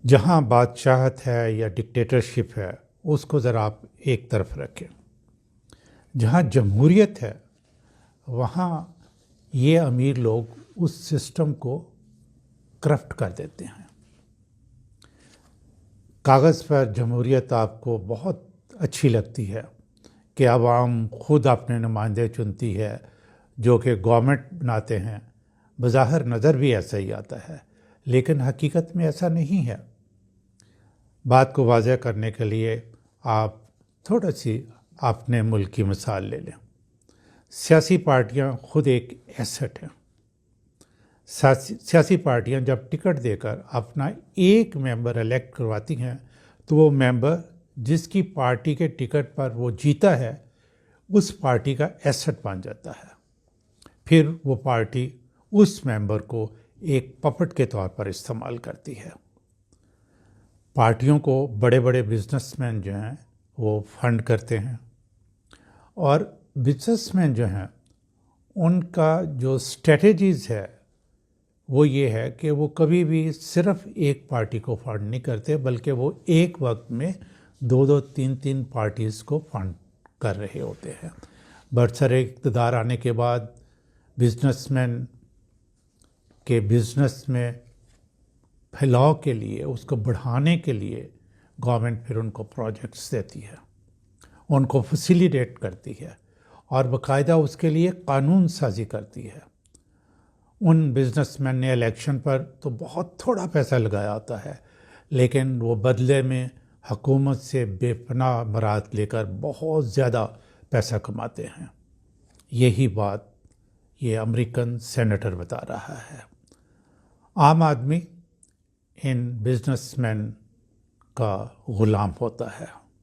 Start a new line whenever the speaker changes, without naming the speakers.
جہاں بادشاہت ہے یا ڈکٹیٹرشپ ہے اس کو ذرا آپ ایک طرف رکھیں. جہاں جمہوریت ہے وہاں یہ امیر لوگ اس سسٹم کو کرپٹ کر دیتے ہیں. کاغذ پر جمہوریت آپ کو بہت اچھی لگتی ہے کہ عوام خود اپنے نمائندے چنتی ہے جو کہ گورنمنٹ بناتے ہیں. بظاہر نظر بھی ایسا ہی آتا ہے لیکن حقیقت میں ایسا نہیں ہے. بات کو واضح کرنے کے لیے آپ تھوڑا سی اپنے ملک کی مثال لے لیں. سیاسی پارٹیاں خود ایک ایسٹ ہیں. سیاسی پارٹیاں جب ٹکٹ دے کر اپنا ایک ممبر الیکٹ کرواتی ہیں تو وہ ممبر جس کی پارٹی کے ٹکٹ پر وہ جیتا ہے اس پارٹی کا ایسٹ بن جاتا ہے. پھر وہ پارٹی اس ممبر کو ایک پپٹ کے طور پر استعمال کرتی ہے. پارٹیوں کو بڑے بڑے بزنس مین جو ہیں وہ فنڈ کرتے ہیں اور بزنس مین جو ہیں ان کا جو اسٹریٹجیز ہے وہ یہ ہے کہ وہ کبھی بھی صرف ایک پارٹی کو فنڈ نہیں کرتے بلکہ وہ ایک وقت میں دو تین پارٹیز کو فنڈ کر رہے ہوتے ہیں. برسر اقتدار آنے کے بعد بزنس مین کے بزنس میں پھیلاؤ کے لیے اس کو بڑھانے کے لیے گورنمنٹ پھر ان کو پروجیکٹس دیتی ہے، ان کو فیسیلیٹیٹ کرتی ہے اور باقاعدہ اس کے لیے قانون سازی کرتی ہے. ان بزنس مین نے الیکشن پر تو بہت تھوڑا پیسہ لگایا ہوتا ہے لیکن وہ بدلے میں حکومت سے بے پناہ امرات لے کر بہت زیادہ پیسہ کماتے ہیں. یہی بات یہ امریکن سینیٹر بتا رہا ہے. عام آدمی ان بزنس مین کا غلام ہوتا ہے.